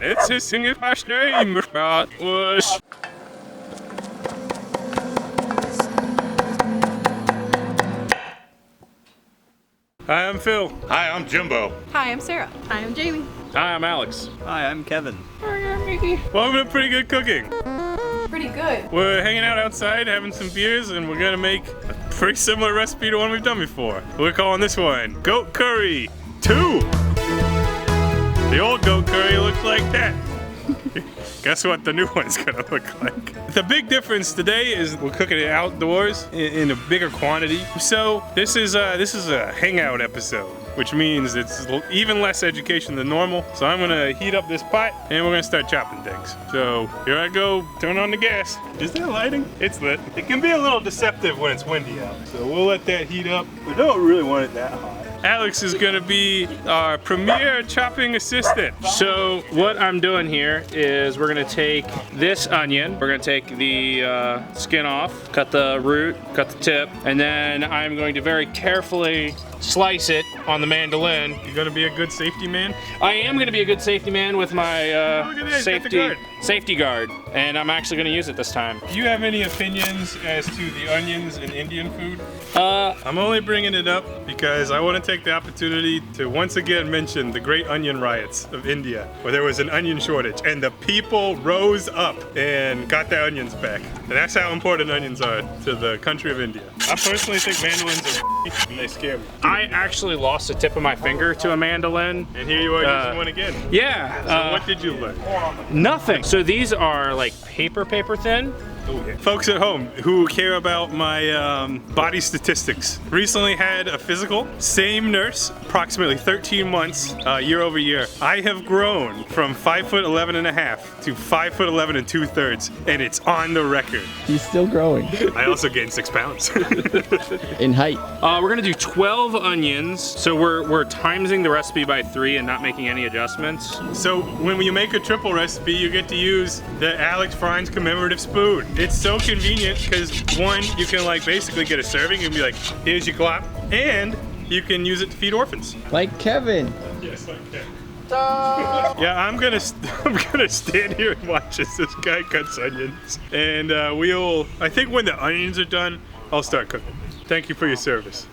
It's hissing in my name, Whoosh. Hi, I'm Phil. Hi, I'm Jimbo. Hi, I'm Sarah. Hi, I'm Jamie. Hi, I'm Alex. Hi, I'm Kevin. Hi, I'm Mickey. Welcome to Pretty Good Cooking. Pretty good. We're hanging out outside, having some beers, and we're gonna make a pretty similar recipe to one we've done before. We're calling this one Goat Curry 2. The old goat curry looked like that. Guess what the new one's gonna look like. The big difference today is we're cooking it outdoors in a bigger quantity. So this is a hangout episode, which means it's even less education than normal. So I'm gonna heat up this pot and we're gonna start chopping things. So here I go, turn on the gas. Is that lighting? It's lit. It can be a little deceptive when it's windy out. So we'll let that heat up. We don't really want it that hot. Alex is gonna be our premier chopping assistant. So what I'm doing here is we're gonna take this onion, we're gonna take the skin off, cut the root, cut the tip, and then I'm going to very carefully slice it on the mandolin. You gonna be a good safety man? I am gonna be a good safety man with my Look at that, safety guard, and I'm actually gonna use it this time. Do you have any opinions as to the onions in Indian food? I'm only bringing it up because I want to take the opportunity to once again mention the great onion riots of India, where there was an onion shortage and the people rose up and got their onions back. And that's how important onions are to the country of India. I personally think mandolins are and they scare me. I actually lost the tip of my finger to a mandolin. And here you are using one again. Yeah. So what did you learn? Nothing. So these are like paper thin. Folks at home who care about my body statistics recently had a physical. Same nurse, approximately 13 months year over year. I have grown from 5'11" and a half to 5'11" and 2/3, and it's on the record. He's still growing. I also gained 6 pounds. In height. We're gonna do 12 onions. So we're timesing the recipe by 3 and not making any adjustments. So when you make a triple recipe, you get to use the Alex Friends commemorative spoon. It's so convenient because one, you can like basically get a serving and be like, here's your glop, and you can use it to feed orphans. Like Kevin. Yes, like Kevin. Yeah, I'm gonna stand here and watch as this guy cuts onions, and I think when the onions are done, I'll start cooking. Thank you for your service.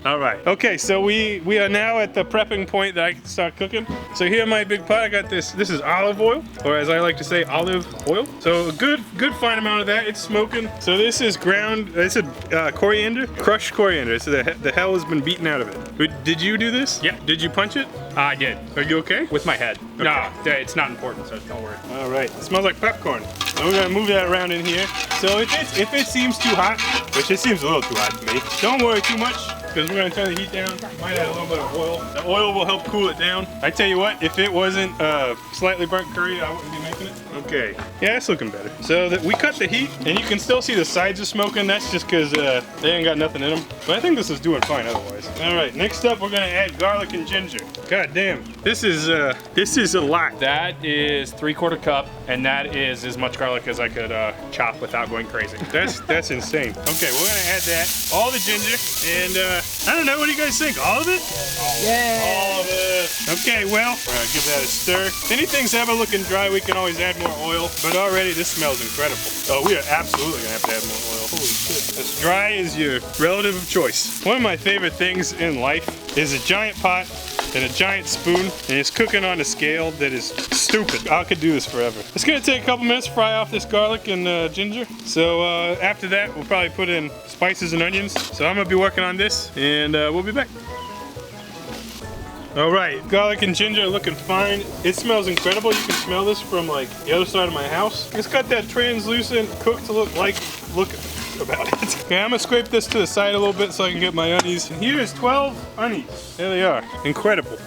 All right. Okay, so we are now at the prepping point that I can start cooking. So here in my big pot, I got this. This is olive oil, or as I like to say, olive oil. So a good fine amount of that. It's smoking. So this is ground. This is coriander, crushed coriander. So the hell has been beaten out of it. Did you do this? Yeah. Did you punch it? I did. Are you okay? With my head. Okay. No, it's not important, so don't worry. All right. It smells like popcorn. So we're gonna move that around in here. So if it seems too hot, which it seems a little too hot to me, don't worry too much, because we're gonna turn the heat down. Might add a little bit of oil. The oil will help cool it down. I tell you what, if it wasn't slightly burnt curry, I wouldn't be making it. Okay, yeah, it's looking better. So that we cut the heat, and you can still see the sides are smoking. That's just because they ain't got nothing in them. But I think this is doing fine otherwise. All right, next up, we're gonna add garlic and ginger. God damn, this is a lot. That is 3/4 cup, and that is as much garlic as I could chop without going crazy. That's insane. Okay, we're gonna add that, all the ginger, and I don't know, what do you guys think? All of it? Yeah. All of it. Okay, well, we're gonna give that a stir. If anything's ever looking dry, we can always add more oil, but already this smells incredible. Oh, we are absolutely gonna have to add more oil. Holy shit. As dry as your relative of choice. One of my favorite things in life is a giant pot and a giant spoon, and it's cooking on a scale that is stupid. I could do this forever. It's gonna take a couple minutes to fry off this garlic and ginger. So after that, we'll probably put in spices and onions. So I'm gonna be working on this, and we'll be back. All right, garlic and ginger are looking fine. It smells incredible. You can smell this from like the other side of my house. It's got that translucent cooked look about it. Okay, I'm gonna scrape this to the side a little bit so I can get my onions. Here's 12 onions. There they are. Incredible.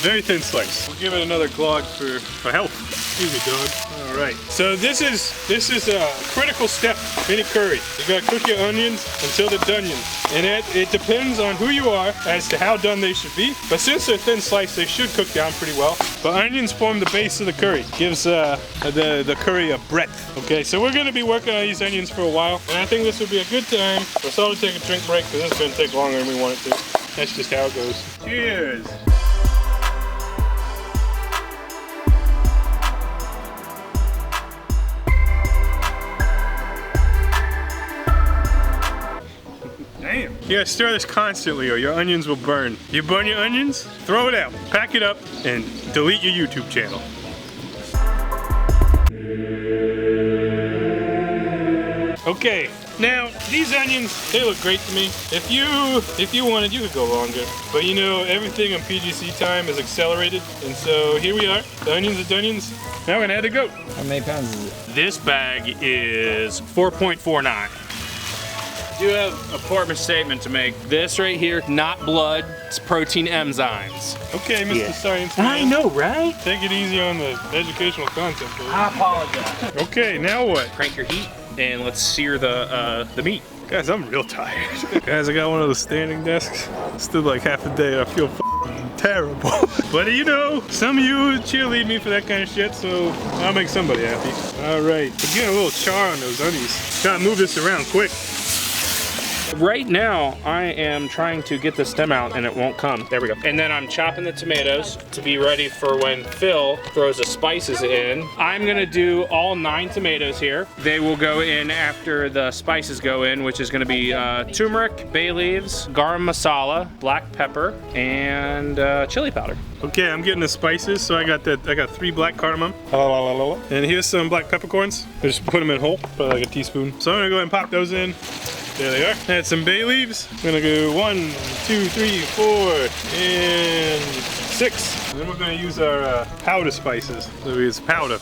Very thin slice. We'll give it another clog for health. Excuse me, dog. All right. So this is a critical step in any curry. You gotta cook your onions until they're done. And it depends on who you are as to how done they should be. But since they're thin sliced, they should cook down pretty well. But onions form the base of the curry. Gives the curry a breadth. Okay, so we're gonna be working on these onions for a while. And I think this would be a good time for us all to take a drink break, because this is gonna take longer than we want it to. That's just how it goes. Cheers. You gotta stir this constantly or your onions will burn. You burn your onions, throw it out, pack it up, and delete your YouTube channel. Okay, now these onions, they look great to me. If you wanted, you could go longer. But you know, everything on PGC time is accelerated. And so here we are, the onions are Dunions. Now we're gonna add the goat. How many pounds is it? This bag is 4.49. I do have an important statement to make. This right here, not blood, it's protein enzymes. Okay, Mr. Science I Man. know, right? Take it easy on the educational content, please. I apologize. Okay, now what? Crank your heat and let's sear the meat. Guys, I'm real tired. Guys, I got one of those standing desks. Stood like half a day and I feel f***ing terrible. But you know, some of you cheerlead me for that kind of shit, so I'll make somebody happy. All right, we're getting a little char on those onions. Gotta move this around quick. Right now, I am trying to get the stem out and it won't come. There we go. And then I'm chopping the tomatoes to be ready for when Phil throws the spices in. I'm gonna do all 9 tomatoes here. They will go in after the spices go in, which is gonna be turmeric, bay leaves, garam masala, black pepper, and chili powder. Okay, I'm getting the spices, so I got 3 black cardamom. And here's some black peppercorns. I just put them in whole, probably like a teaspoon. So I'm gonna go ahead and pop those in. There they are. Add some bay leaves. I'm gonna go 1, 2, 3, 4, and 6. And then we're gonna use our powder spices. So it's powder.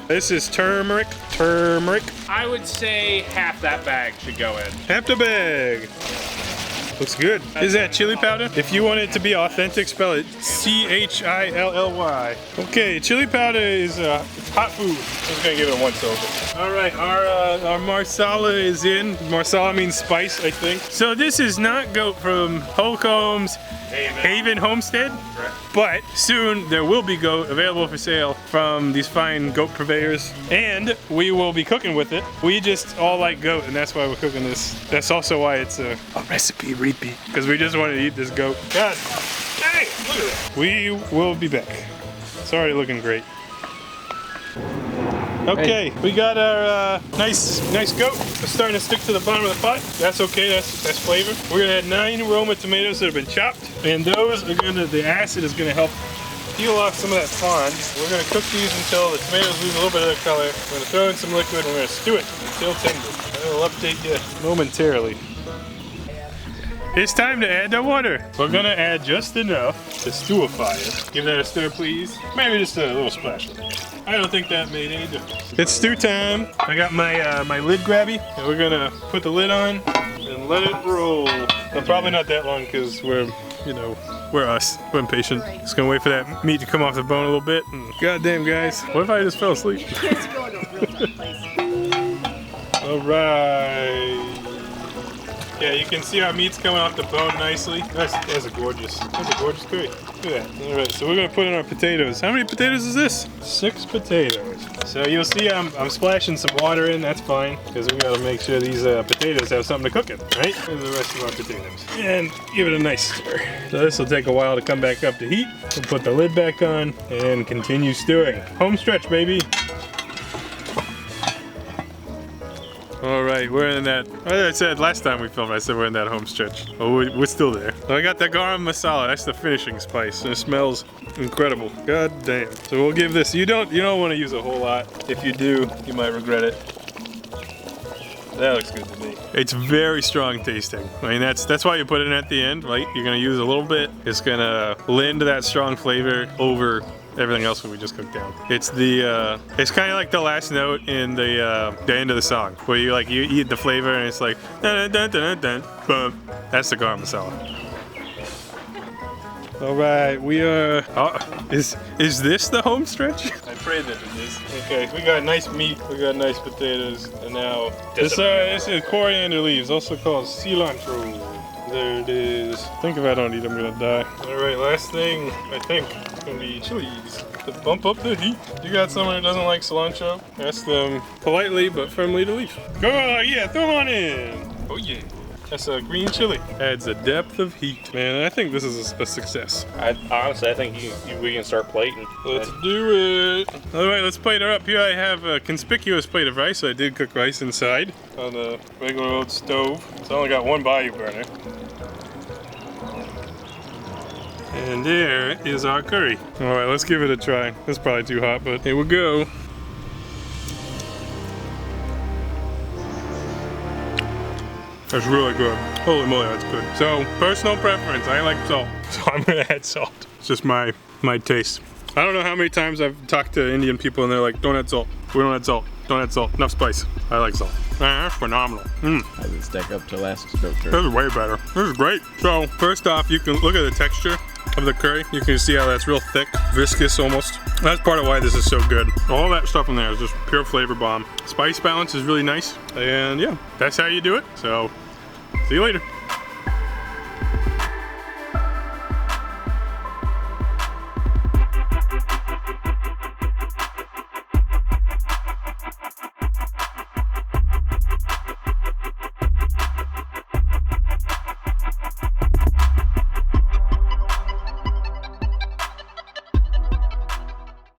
This is turmeric. I would say half that bag should go in. Half the bag. Looks good. Is that chili powder? If you want it to be authentic, spell it C-H-I-L-L-Y. Okay, chili powder is hot food. I'm just gonna give it a once over. All right, our marsala is in. Marsala means spice, I think. So this is not goat from Holcomb's Haven Homestead, but soon there will be goat available for sale from these fine goat purveyors, and we will be cooking with it. We just all like goat, and that's why we're cooking this. That's also why it's a recipe repeat, because we just wanted to eat this goat. God, dang, look at that. We will be back. It's already looking great. Okay, we got our nice goat. It's starting to stick to the bottom of the pot. That's okay, that's flavor. We're gonna add 9 Roma tomatoes that have been chopped, and those are the acid is gonna help peel off some of that pond. We're gonna cook these until the tomatoes lose a little bit of their color. We're gonna throw in some liquid and we're gonna stew it until tender. I will update you momentarily. It's time to add the water. We're gonna add just enough to stewify it. Give that a stir, please. Maybe just a little splash. I don't think that made any difference. It's stew time. I got my my lid grabby, and we're gonna put the lid on and let it roll. But probably not that long, because we're us. We're impatient. Just gonna wait for that meat to come off the bone a little bit. And goddamn, guys, what if I just fell asleep? All right. Yeah, you can see our meat's coming off the bone nicely. That's a gorgeous curry. Look at that. All right, so we're gonna put in our potatoes. How many potatoes is this? 6 potatoes. So you'll see I'm splashing some water in. That's fine, because we gotta make sure these potatoes have something to cook in, right? And the rest of our potatoes. And give it a nice stir. So this will take a while to come back up to heat. We'll put the lid back on and continue stewing. Home stretch, baby. All right, we're in that, as I said last time we filmed, I said we're in that home stretch. Oh, we're still there. So I got the garam masala, that's the finishing spice, and it smells incredible. God damn. So we'll give this, you don't want to use a whole lot. If you do, you might regret it. That looks good to me. It's very strong tasting. I mean, that's why you put it in at the end, right? You're gonna use a little bit. It's gonna lend that strong flavor over everything else that we just cooked down. It's it's kind of like the last note in the end of the song, where you eat the flavor and it's like dun dun dun dun dun. Boom. That's the garam masala. All right, we are. Oh, is this the home stretch? I pray that it is. Okay, we got nice meat, we got nice potatoes, and now this is coriander leaves, also called cilantro. There it is. I think if I don't eat, I'm gonna die. All right, last thing, I think, is gonna be chilies to bump up the heat. You got someone who doesn't like cilantro? Ask them politely but firmly to leave. Go, yeah, throw them on in. Oh yeah. That's a green chili. Adds a depth of heat. Man, I think this is a success. Honestly, I think we can start plating. Let's do it. All right, let's plate her up. Here I have a conspicuous plate of rice. I did cook rice inside on a regular old stove. It's only got one bayou burner. And there is our curry. All right, let's give it a try. It's probably too hot, but here we go. That's really good. Holy moly, that's good. So, personal preference, I like salt. So I'm gonna add salt. It's just my taste. I don't know how many times I've talked to Indian people and they're like, don't add salt. We don't add salt. Don't add salt. Enough spice. I like salt. Man, that's phenomenal. How does it stack up to last stroke curry? This is way better. This is great. So, first off, you can look at the texture of the curry. You can see how that's real thick, viscous almost. That's part of why this is so good. All that stuff in there is just pure flavor bomb. Spice balance is really nice. And yeah, that's how you do it. So, see you later.